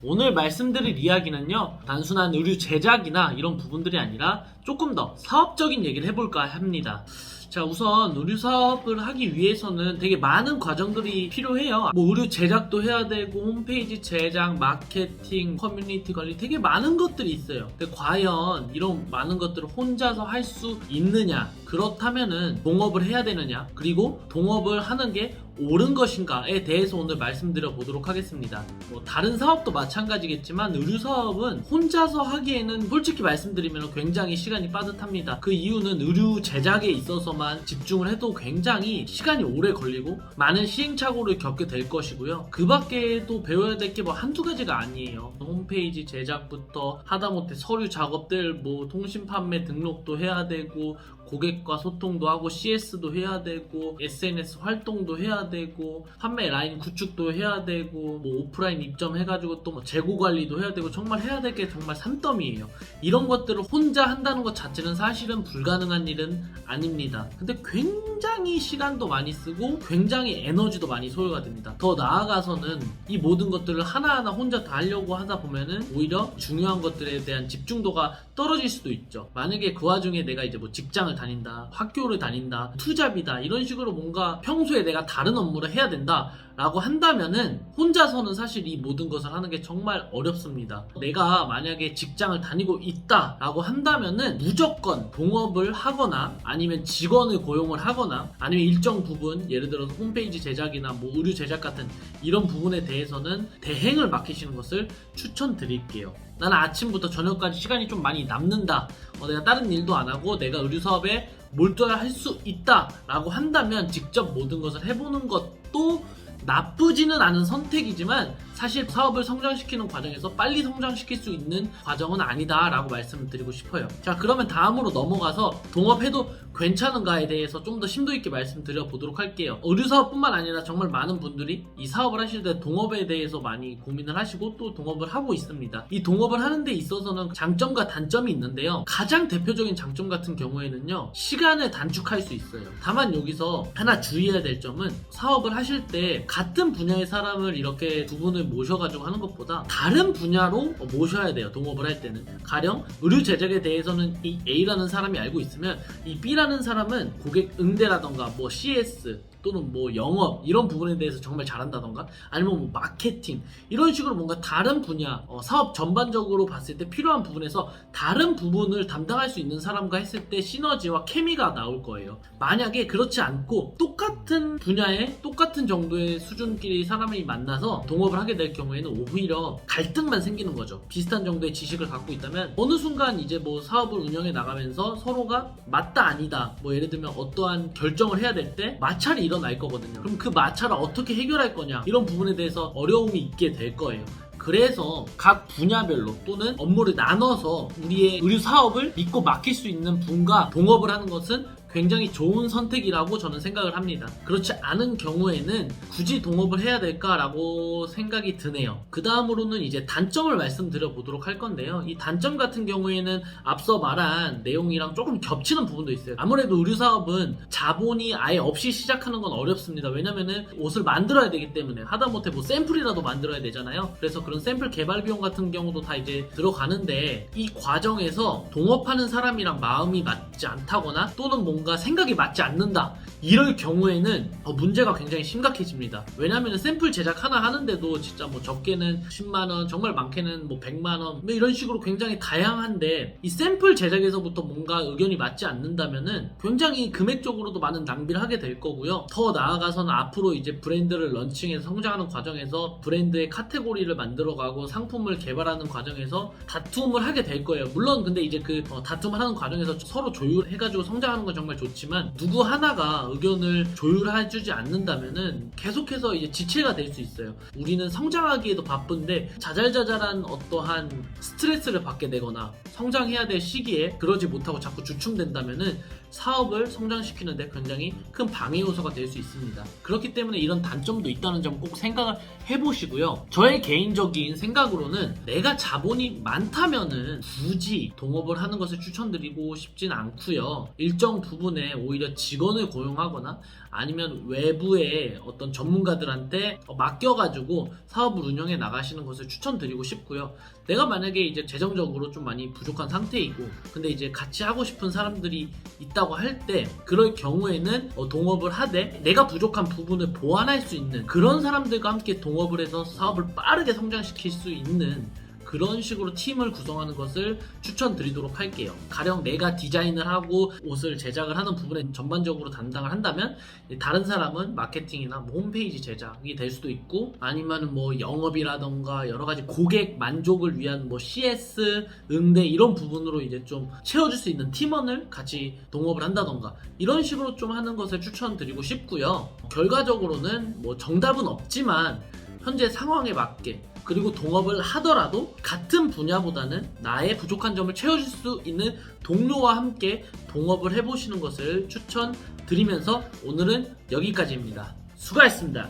오늘 말씀드릴 이야기는요, 단순한 의류 제작이나 이런 부분들이 아니라 조금 더 사업적인 얘기를 해볼까 합니다. 자, 우선 의류 사업을 하기 위해서는 되게 많은 과정들이 필요해요. 뭐 의류 제작도 해야 되고, 홈페이지 제작, 마케팅, 커뮤니티 관리, 되게 많은 것들이 있어요. 근데 과연 이런 많은 것들을 혼자서 할 수 있느냐? 그렇다면은 동업을 해야 되느냐? 그리고 동업을 하는 게 옳은 것인가에 대해서 오늘 말씀드려 보도록 하겠습니다. 뭐 다른 사업도 마찬가지겠지만 의류 사업은 혼자서 하기에는 솔직히 말씀드리면 굉장히 시간이 빠듯합니다. 그 이유는 의류 제작에 있어서만 집중을 해도 굉장히 시간이 오래 걸리고 많은 시행착오를 겪게 될 것이고요. 그 밖에도 배워야 될 게 뭐 한두 가지가 아니에요. 홈페이지 제작부터 하다못해 서류 작업들, 뭐 통신 판매 등록도 해야 되고, 고객과 소통도 하고, CS도 해야 되고, SNS 활동도 해야 되고, 판매 라인 구축도 해야 되고, 뭐 오프라인 입점해가지고 또 뭐 재고 관리도 해야 되고, 정말 해야 될 게 정말 산더미예요. 이런 것들을 혼자 한다는 것 자체는 사실은 불가능한 일은 아닙니다. 근데 굉장히 시간도 많이 쓰고 굉장히 에너지도 많이 소요가 됩니다. 더 나아가서는 이 모든 것들을 하나하나 혼자 다 하려고 하다 보면은 오히려 중요한 것들에 대한 집중도가 떨어질 수도 있죠. 만약에 그 와중에 내가 이제 뭐 직장을 다닌다, 학교를 다닌다, 투잡이다, 이런 식으로 뭔가 평소에 내가 다른 업무를 해야 된다 라고 한다면은 혼자서는 사실 이 모든 것을 하는 게 정말 어렵습니다. 내가 만약에 직장을 다니고 있다 라고 한다면은 무조건 동업을 하거나 아니면 직원을 고용을 하거나 아니면 일정 부분, 예를 들어서 홈페이지 제작이나 뭐 의류 제작 같은 이런 부분에 대해서는 대행을 맡기시는 것을 추천드릴게요. 나는 아침부터 저녁까지 시간이 좀 많이 남는다, 내가 다른 일도 안 하고 내가 의류 사업에 몰두할 수 있다 라고 한다면 직접 모든 것을 해보는 것도 나쁘지는 않은 선택이지만 사실 사업을 성장시키는 과정에서 빨리 성장시킬 수 있는 과정은 아니다 라고 말씀을 드리고 싶어요. 자, 그러면 다음으로 넘어가서 동업해도 괜찮은가에 대해서 좀 더 심도 있게 말씀드려 보도록 할게요. 의류 사업뿐만 아니라 정말 많은 분들이 이 사업을 하실 때 동업에 대해서 많이 고민을 하시고 또 동업을 하고 있습니다. 이 동업을 하는 데 있어서는 장점과 단점이 있는데요, 가장 대표적인 장점 같은 경우에는요, 시간을 단축할 수 있어요. 다만 여기서 하나 주의해야 될 점은 사업을 하실 때 같은 분야의 사람을 이렇게 두 분을 모셔가지고 하는 것보다 다른 분야로 모셔야 돼요. 동업을 할 때는 가령 의류 제작에 대해서는 이 A라는 사람이 알고 있으면 이 B라는 사람은 고객 응대라던가 뭐 CS 또는 뭐 영업 이런 부분에 대해서 정말 잘한다던가 아니면 뭐 마케팅 이런 식으로 뭔가 다른 분야, 사업 전반적으로 봤을 때 필요한 부분에서 다른 부분을 담당할 수 있는 사람과 했을 때 시너지와 케미가 나올 거예요. 만약에 그렇지 않고 똑같은 분야에 똑같은 정도의 수준끼리 사람이 만나서 동업을 하게 될 경우에는 오히려 갈등만 생기는 거죠. 비슷한 정도의 지식을 갖고 있다면 어느 순간 이제 뭐 사업을 운영해 나가면서 서로가 맞다 아니다, 뭐 예를 들면 어떠한 결정을 해야 될 때 마찰이 일어날 거거든요. 그럼 그 마찰을 어떻게 해결할 거냐, 이런 부분에 대해서 어려움이 있게 될 거예요. 그래서 각 분야별로 또는 업무를 나눠서 우리의 의류 사업을 믿고 맡길 수 있는 분과 동업을 하는 것은 굉장히 좋은 선택이라고 저는 생각을 합니다. 그렇지 않은 경우에는 굳이 동업을 해야 될까라고 생각이 드네요. 그 다음으로는 이제 단점을 말씀드려 보도록 할 건데요, 이 단점 같은 경우에는 앞서 말한 내용이랑 조금 겹치는 부분도 있어요. 아무래도 의류 사업은 자본이 아예 없이 시작하는 건 어렵습니다. 왜냐면은 옷을 만들어야 되기 때문에 하다못해 뭐 샘플이라도 만들어야 되잖아요. 그래서 그런 샘플 개발 비용 같은 경우도 다 이제 들어가는데 이 과정에서 동업하는 사람이랑 마음이 맞지 않다거나 또는 뭔가 생각이 맞지 않는다, 이럴 경우에는 문제가 굉장히 심각해집니다. 왜냐하면 샘플 제작 하나 하는데도 진짜 뭐 적게는 10만원, 정말 많게는 뭐 100만원, 뭐 이런 식으로 굉장히 다양한데 이 샘플 제작에서부터 뭔가 의견이 맞지 않는다면은 굉장히 금액적으로도 많은 낭비를 하게 될 거고요. 더 나아가서는 앞으로 이제 브랜드를 런칭해서 성장하는 과정에서 브랜드의 카테고리를 만들어가고 상품을 개발하는 과정에서 다툼을 하게 될 거예요. 물론 근데 이제 그 다툼을 하는 과정에서 서로 조율해가지고 성장하는 건 정말 좋지만 누구 하나가 의견을 조율해주지 않는다면은 계속해서 이제 지체가 될 수 있어요. 우리는 성장하기에도 바쁜데 자잘자잘한 어떠한 스트레스를 받게 되거나 성장해야 될 시기에 그러지 못하고 자꾸 주춤된다면은 사업을 성장시키는데 굉장히 큰 방해 요소가 될 수 있습니다. 그렇기 때문에 이런 단점도 있다는 점 꼭 생각을 해보시고요. 저의 개인적인 생각으로는 내가 자본이 많다면은 굳이 동업을 하는 것을 추천드리고 싶진 않고요. 일정 부분에 오히려 직원을 고용하거나 아니면 외부의 어떤 전문가들한테 맡겨가지고 사업을 운영해 나가시는 것을 추천드리고 싶고요. 내가 만약에 이제 재정적으로 좀 많이 부족한 상태이고 근데 이제 같이 하고 싶은 사람들이 있다고 할 때 그럴 경우에는 동업을 하되 내가 부족한 부분을 보완할 수 있는 그런 사람들과 함께 동업을 해서 사업을 빠르게 성장시킬 수 있는 그런 식으로 팀을 구성하는 것을 추천드리도록 할게요. 가령 내가 디자인을 하고 옷을 제작을 하는 부분에 전반적으로 담당을 한다면 다른 사람은 마케팅이나 뭐 홈페이지 제작이 될 수도 있고 아니면 뭐 영업이라던가 여러 가지 고객 만족을 위한 뭐 CS, 응대 이런 부분으로 이제 좀 채워줄 수 있는 팀원을 같이 동업을 한다던가 이런 식으로 좀 하는 것을 추천드리고 싶고요. 결과적으로는 뭐 정답은 없지만 현재 상황에 맞게 그리고 동업을 하더라도 같은 분야보다는 나의 부족한 점을 채워줄 수 있는 동료와 함께 동업을 해보시는 것을 추천드리면서 오늘은 여기까지입니다. 수고하셨습니다.